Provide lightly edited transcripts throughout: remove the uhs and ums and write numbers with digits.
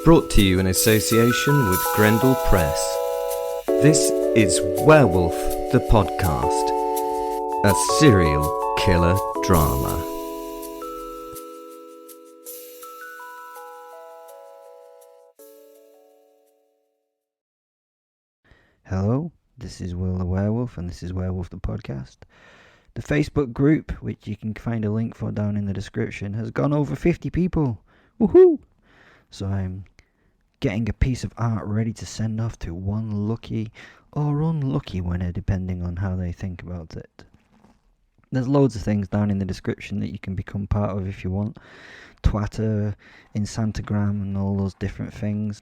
Brought to you in association with Grendel Press. This is Werewolf the Podcast, a serial killer drama. Hello, this is Will the Werewolf, and this is Werewolf the Podcast. The Facebook group, which you can find a link for down in the description, has gone over 50 people. Woohoo! So I'm getting a piece of art ready to send off to one lucky or unlucky winner, depending on how they think about it. There's loads of things down in the description that you can become part of if you want. Twitter, Instagram, and all those different things.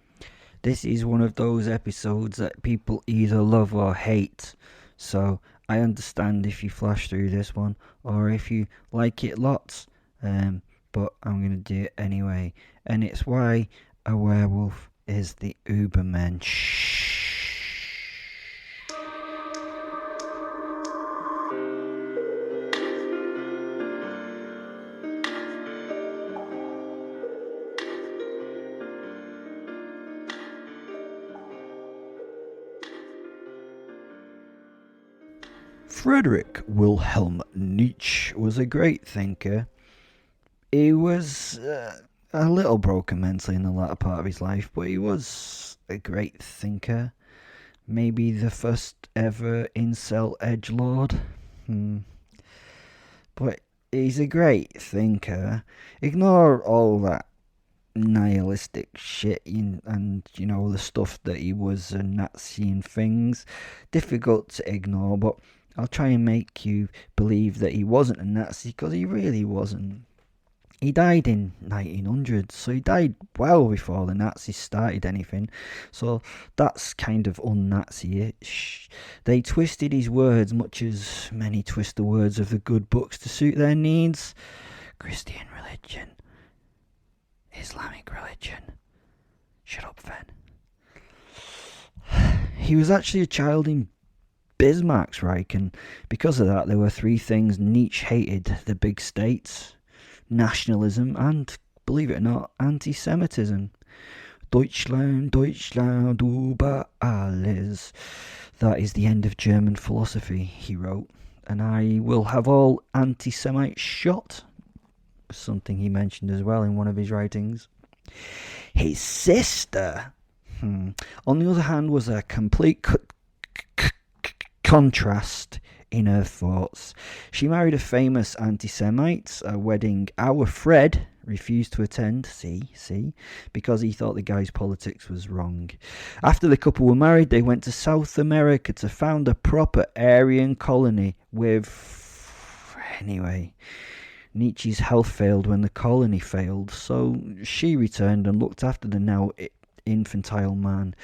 This is one of those episodes that people either love or hate. So I understand if you flash through this one or if you like it lots. But I'm going to do it anyway. And it's why a werewolf is the Übermensch. Friedrich Wilhelm Nietzsche was a great thinker. He was a little broken mentally in the latter part of his life, but he was a great thinker. Maybe the first ever incel edgelord. But he's a great thinker. Ignore all that nihilistic shit and the stuff that he was a Nazi and things. Difficult to ignore, but I'll try and make you believe that he wasn't a Nazi, because he really wasn't. He died in 1900, so he died well before the Nazis started anything, so that's kind of un-Nazi-ish. They twisted his words, much as many twist the words of the good books to suit their needs. Christian religion, Islamic religion. Shut up, Fen. He was actually a child in Bismarck's Reich, and because of that there were three things Nietzsche hated: the big states, nationalism, and, believe it or not, anti-Semitism. Deutschland, Deutschland über alles. That is the end of German philosophy, he wrote, and I will have all anti-Semites shot. Something he mentioned as well in one of his writings. His sister, on the other hand, was a complete contrast in her thoughts. She married a famous anti-Semite, a wedding our Fred refused to attend, because he thought the guy's politics was wrong. After the couple were married, they went to South America to found a proper Aryan colony with... Anyway, Nietzsche's health failed when the colony failed, so she returned and looked after the now infantile man.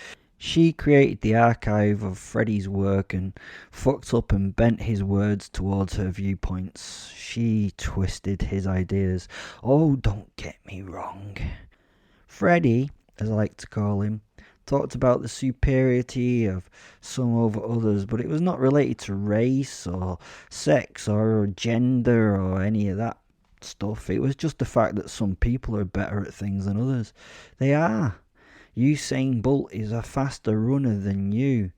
She created the archive of Freddie's work and fucked up and bent his words towards her viewpoints. She twisted his ideas. Oh, don't get me wrong. Freddie, as I like to call him, talked about the superiority of some over others, but it was not related to race or sex or gender or any of that stuff. It was just the fact that some people are better at things than others. They are. Usain Bolt is a faster runner than you.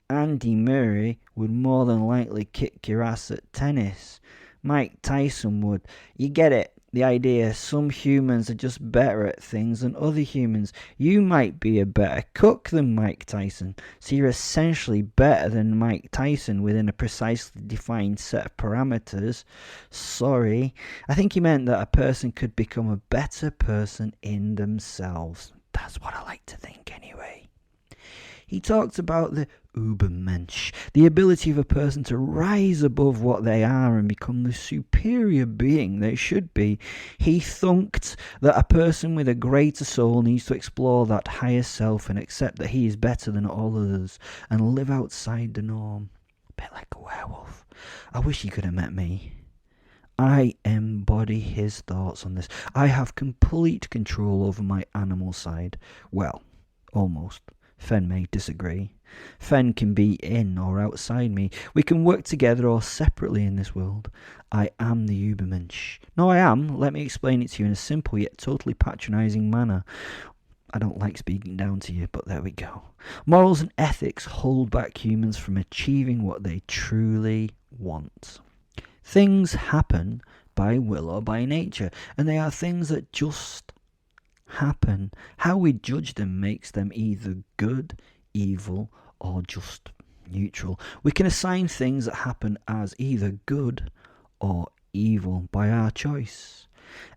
Andy Murray would more than likely kick your ass at tennis. Mike Tyson would. You get it, the idea. Some humans are just better at things than other humans. You might be a better cook than Mike Tyson, so you're essentially better than Mike Tyson within a precisely defined set of parameters. Sorry, I think he meant that a person could become a better person in themselves. That's what I like to think anyway. He talked about the Übermensch, the ability of a person to rise above what they are and become the superior being they should be. He thunked that a person with a greater soul needs to explore that higher self and accept that he is better than all others and live outside the norm. A bit like a werewolf. I wish he could have met me. I embody his thoughts on this. I have complete control over my animal side. Well, almost. Fen may disagree. Fen can be in or outside me. We can work together or separately in this world. I am the Übermensch. No, I am. Let me explain it to you in a simple yet totally patronising manner. I don't like speaking down to you, but there we go. Morals and ethics hold back humans from achieving what they truly want. Things happen by will or by nature, and they are things that just happen. How we judge them makes them either good, evil, or just neutral. We can assign things that happen as either good or evil by our choice.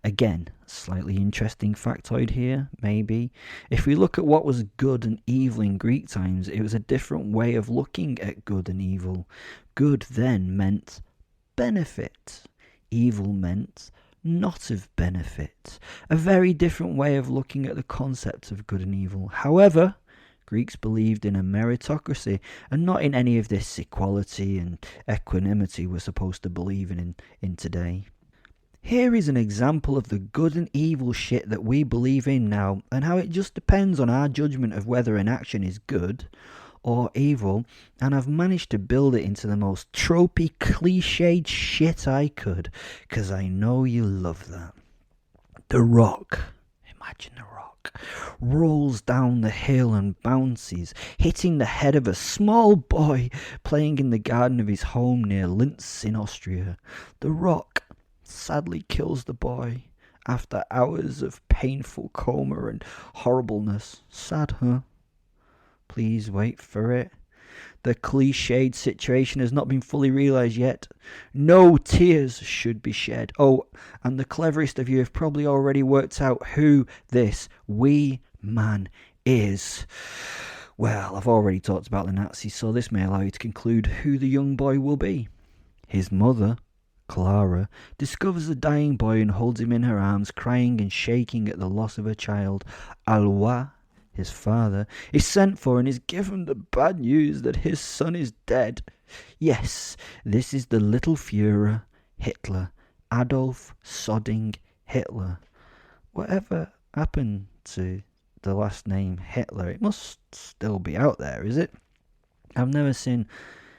Again, slightly interesting factoid here, maybe. If we look at what was good and evil in Greek times, it was a different way of looking at good and evil. Good then meant benefit. Evil meant not of benefit. A very different way of looking at the concept of good and evil. However, Greeks believed in a meritocracy and not in any of this equality and equanimity we're supposed to believe in today. Here is an example of the good and evil shit that we believe in now, and how it just depends on our judgment of whether an action is good or evil, and I've managed to build it into the most tropey, cliched shit I could, because I know you love that. The Rock. Imagine The Rock. Rolls down the hill and bounces, hitting the head of a small boy playing in the garden of his home near Linz in Austria. The Rock sadly kills the boy after hours of painful coma and horribleness. Sad, huh? Please wait for it. The cliched situation has not been fully realised yet. No tears should be shed. Oh, and the cleverest of you have probably already worked out who this wee man is. Well, I've already talked about the Nazis, so this may allow you to conclude who the young boy will be. His mother, Clara, discovers the dying boy and holds him in her arms, crying and shaking at the loss of her child. Alois, his father, is sent for and is given the bad news that his son is dead. Yes, this is the little Führer, Hitler, Adolf Sodding Hitler. Whatever happened to the last name Hitler? It must still be out there, is it? I've never seen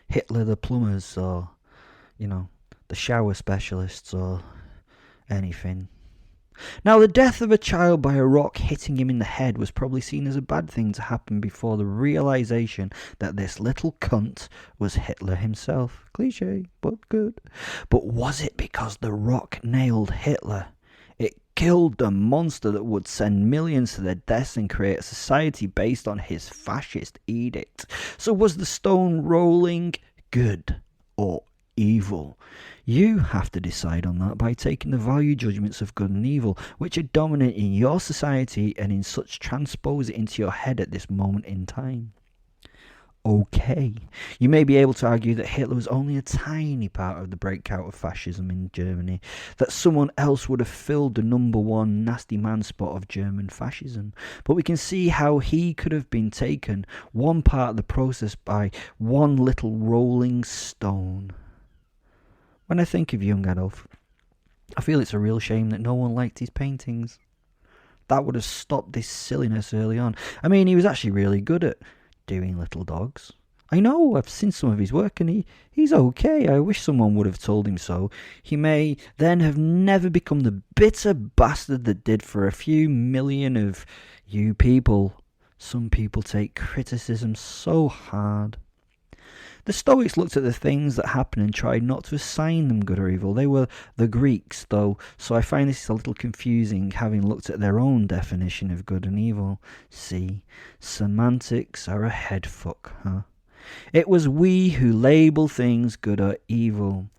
Hitler the Plumbers or, the shower specialists or anything. Now, the death of a child by a rock hitting him in the head was probably seen as a bad thing to happen before the realisation that this little cunt was Hitler himself. Cliche, but good. But was it because the rock nailed Hitler? It killed the monster that would send millions to their deaths and create a society based on his fascist edict. So was the stone rolling good or evil? You have to decide on that by taking the value judgments of good and evil, which are dominant in your society, and in such transpose it into your head at this moment in time. Okay, you may be able to argue that Hitler was only a tiny part of the breakout of fascism in Germany, that someone else would have filled the number one nasty man spot of German fascism, but we can see how he could have been taken one part of the process by one little rolling stone. When I think of young Adolf, I feel it's a real shame that no one liked his paintings. That would have stopped this silliness early on. I mean, he was actually really good at doing little dogs. I know, I've seen some of his work and he's okay. I wish someone would have told him so. He may then have never become the bitter bastard that did for a few million of you people. Some people take criticism so hard. The Stoics looked at the things that happened and tried not to assign them good or evil. They were the Greeks, though, so I find this a little confusing, having looked at their own definition of good and evil. See, semantics are a head fuck, huh? It was we who label things good or evil.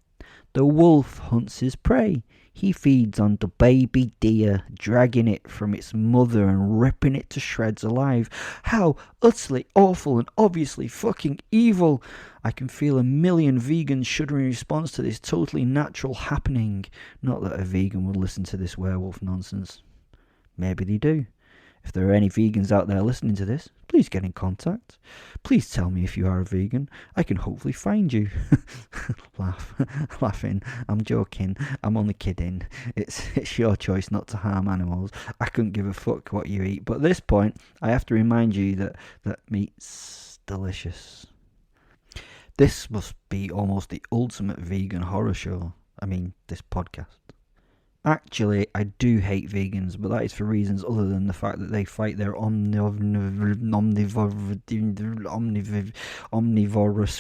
The wolf hunts his prey. He feeds on the baby deer, dragging it from its mother and ripping it to shreds alive. How utterly awful and obviously fucking evil. I can feel a million vegans shuddering in response to this totally natural happening. Not that a vegan would listen to this werewolf nonsense. Maybe they do. If there are any vegans out there listening to this, please get in contact. Please tell me if you are a vegan. I can hopefully find you. Laughing. I'm joking. I'm only kidding. It's your choice not to harm animals. I couldn't give a fuck what you eat. But at this point, I have to remind you that meat's delicious. This must be almost the ultimate vegan horror show. I mean, this podcast. Actually, I do hate vegans, but that is for reasons other than the fact that they fight their omnivorous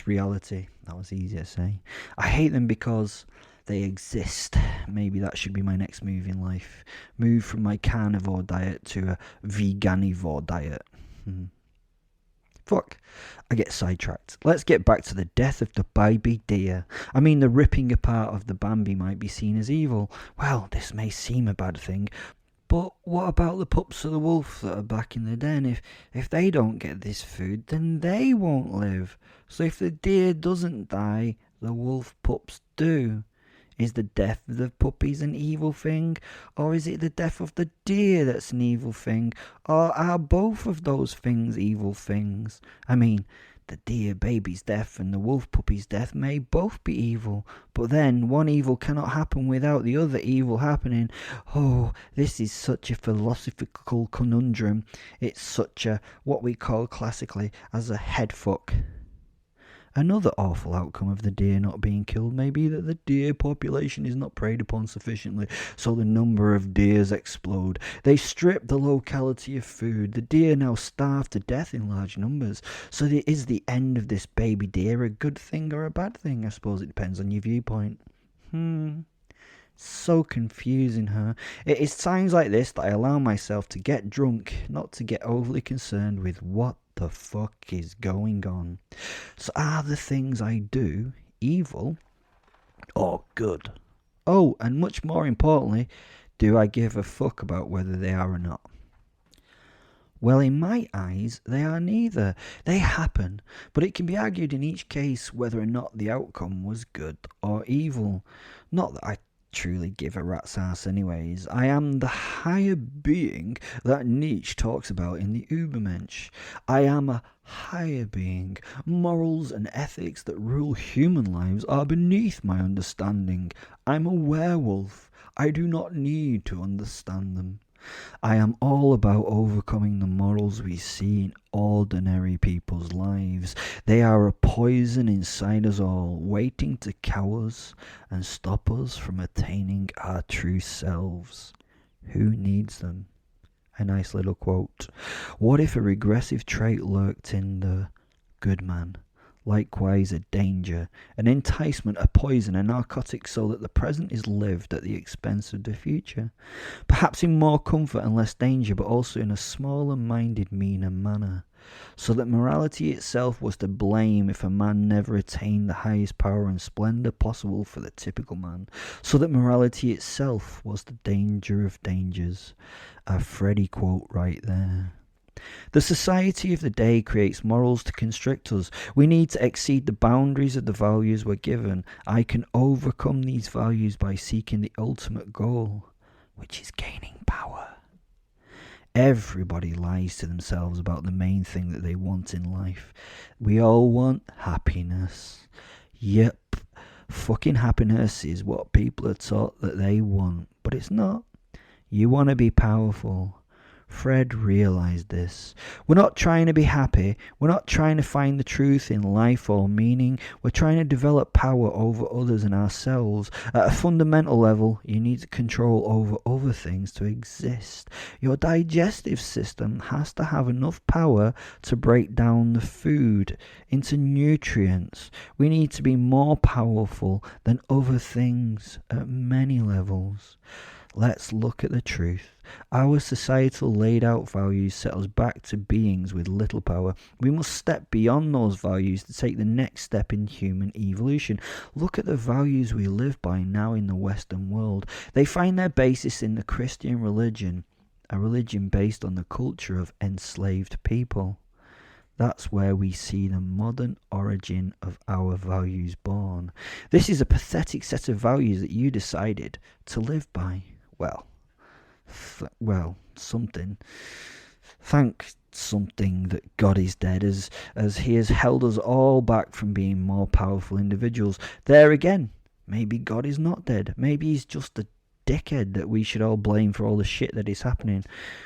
reality. That was easy to say. I hate them because they exist. Maybe that should be my next move in life. Move from my carnivore diet to a veganivore diet. Fuck, I get sidetracked. Let's get back to the death of the baby deer. I mean, the ripping apart of the Bambi might be seen as evil. Well, this may seem a bad thing, but what about the pups of the wolf that are back in the den? If they don't get this food, then they won't live. So if the deer doesn't die, the wolf pups do. Is the death of the puppies an evil thing? Or is it the death of the deer that's an evil thing? Or are both of those things evil things? I mean, the deer baby's death and the wolf puppy's death may both be evil, but then one evil cannot happen without the other evil happening. Oh, this is such a philosophical conundrum. It's such a, what we call classically as a head fuck. Another awful outcome of the deer not being killed may be that the deer population is not preyed upon sufficiently, so the number of deers explode. They strip the locality of food. The deer now starve to death in large numbers. So is the end of this baby deer a good thing or a bad thing? I suppose it depends on your viewpoint. So confusing, huh? It is times like this that I allow myself to get drunk, not to get overly concerned with what the fuck is going on. So are the things I do evil or good? Oh, and much more importantly, do I give a fuck about whether they are or not? Well, in my eyes, they are neither. They happen, but it can be argued in each case whether or not the outcome was good or evil. Not that I truly give a rat's ass anyways. I am the higher being that Nietzsche talks about in the Übermensch. I am a higher being. Morals and ethics that rule human lives are beneath my understanding. I'm a werewolf. I do not need to understand them. I am all about overcoming the morals we see in ordinary people's lives. They are a poison inside us all, waiting to cow us and stop us from attaining our true selves. Who needs them? A nice little quote. What if a regressive trait lurked in the good man? Likewise a danger, an enticement, a poison, a narcotic, so that the present is lived at the expense of the future. Perhaps in more comfort and less danger, but also in a smaller-minded, meaner manner. So that morality itself was to blame if a man never attained the highest power and splendour possible for the typical man. So that morality itself was the danger of dangers. A Freddie quote right there. The society of the day creates morals to constrict us. We need to exceed the boundaries of the values we're given. I can overcome these values by seeking the ultimate goal, which is gaining power. Everybody lies to themselves about the main thing that they want in life. We all want happiness. Yep, fucking happiness is what people are taught that they want, but it's not. You want to be powerful. Fred realised this. We're not trying to be happy. We're not trying to find the truth in life or meaning. We're trying to develop power over others and ourselves. At a fundamental level, you need control over other things to exist. Your digestive system has to have enough power to break down the food into nutrients. We need to be more powerful than other things at many levels. Let's look at the truth. Our societal laid out values set us back to beings with little power. We must step beyond those values to take the next step in human evolution. Look at the values we live by now in the Western world. They find their basis in the Christian religion, a religion based on the culture of enslaved people. That's where we see the modern origin of our values born. This is a pathetic set of values that you decided to live by. Well, something. Thank something that God is dead, as he has held us all back from being more powerful individuals. There again, maybe God is not dead. Maybe he's just a dickhead that we should all blame for all the shit that is happening.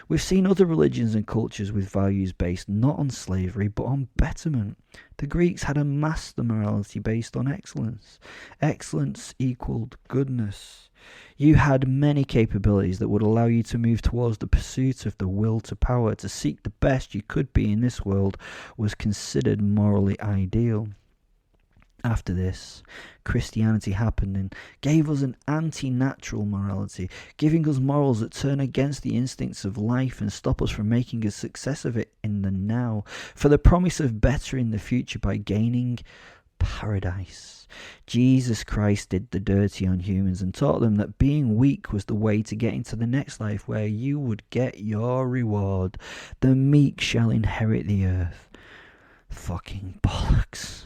We've seen other religions and cultures with values based not on slavery but on betterment. The Greeks had a master morality based on excellence. Excellence equaled goodness. You had many capabilities that would allow you to move towards the pursuit of the will to power. To seek the best you could be in this world was considered morally ideal. After this, Christianity happened and gave us an anti-natural morality, giving us morals that turn against the instincts of life and stop us from making a success of it in the now, for the promise of better in the future by gaining paradise. Jesus Christ did the dirty on humans and taught them that being weak was the way to get into the next life where you would get your reward. The meek shall inherit the earth. Fucking bollocks.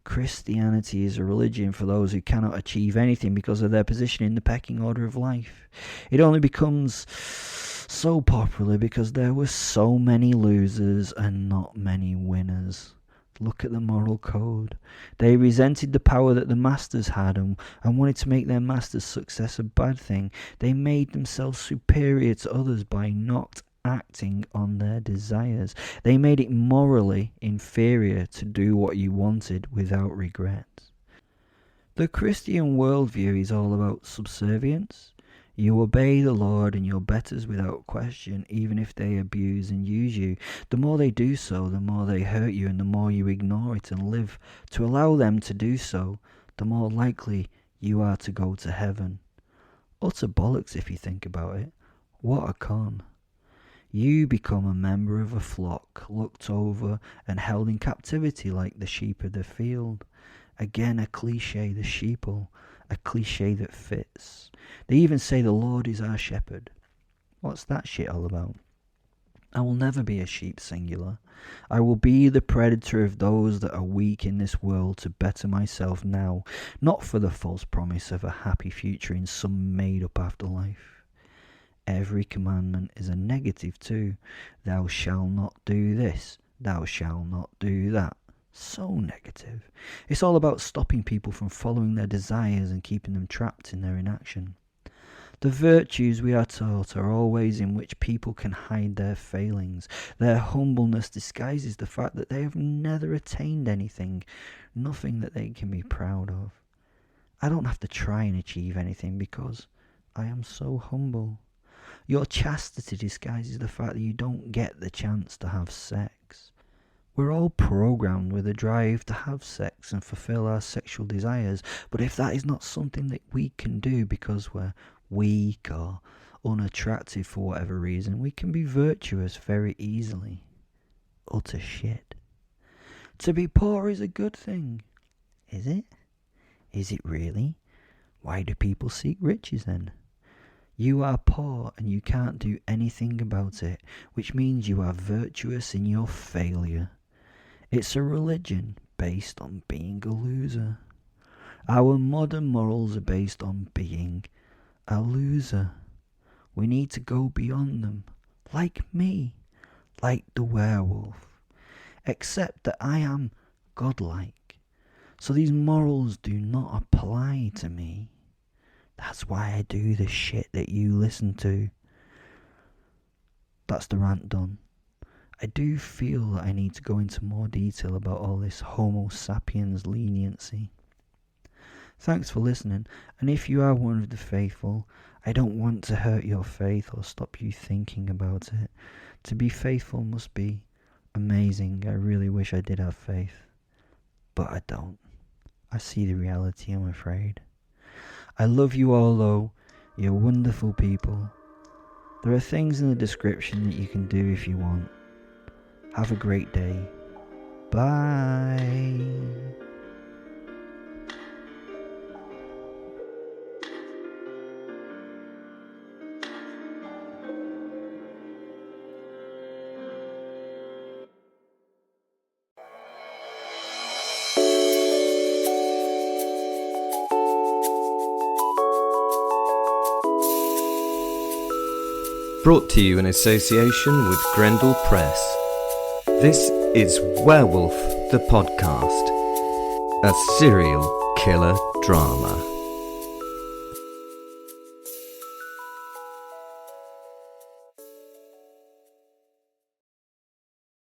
Christianity is a religion for those who cannot achieve anything because of their position in the pecking order of life. It only becomes so popular because there were so many losers and not many winners. Look at the moral code. They resented the power that the masters had and wanted to make their masters' success a bad thing. They made themselves superior to others by not acting on their desires. They made it morally inferior to do what you wanted without regret. The Christian worldview is all about subservience. You obey the Lord and your betters without question, even if they abuse and use you. The more they do so, the more they hurt you, and the more you ignore it and live to allow them to do so, the more likely you are to go to heaven. Utter bollocks if you think about it. What a con. You become a member of a flock, looked over and held in captivity like the sheep of the field. Again, a cliche, the sheeple, a cliche that fits. They even say the Lord is our shepherd. What's that shit all about? I will never be a sheep singular. I will be the predator of those that are weak in this world to better myself now, not for the false promise of a happy future in some made-up afterlife. Every commandment is a negative too. Thou shalt not do this. Thou shalt not do that. So negative. It's all about stopping people from following their desires and keeping them trapped in their inaction. The virtues we are taught are all ways in which people can hide their failings. Their humbleness disguises the fact that they have never attained anything, nothing that they can be proud of. I don't have to try and achieve anything because I am so humble. Your chastity disguises the fact that you don't get the chance to have sex. We're all programmed with a drive to have sex and fulfill our sexual desires, but if that is not something that we can do because we're weak or unattractive for whatever reason, we can be virtuous very easily. Utter shit. To be poor is a good thing. Is it? Is it really? Why do people seek riches then? You are poor and you can't do anything about it, which means you are virtuous in your failure. It's a religion based on being a loser. Our modern morals are based on being a loser. We need to go beyond them, like me, like the werewolf, except that I am godlike. So these morals do not apply to me. That's why I do the shit that you listen to. That's the rant done. I do feel that I need to go into more detail about all this Homo sapiens leniency. Thanks for listening, and if you are one of the faithful, I don't want to hurt your faith or stop you thinking about it. To be faithful must be amazing. I really wish I did have faith, but I don't. I see the reality, I'm afraid. I love you all though, you're wonderful people. There are things in the description that you can do if you want. Have a great day. Bye. Brought to you in association with Grendel Press. This is Werewolf the Podcast, a serial killer drama.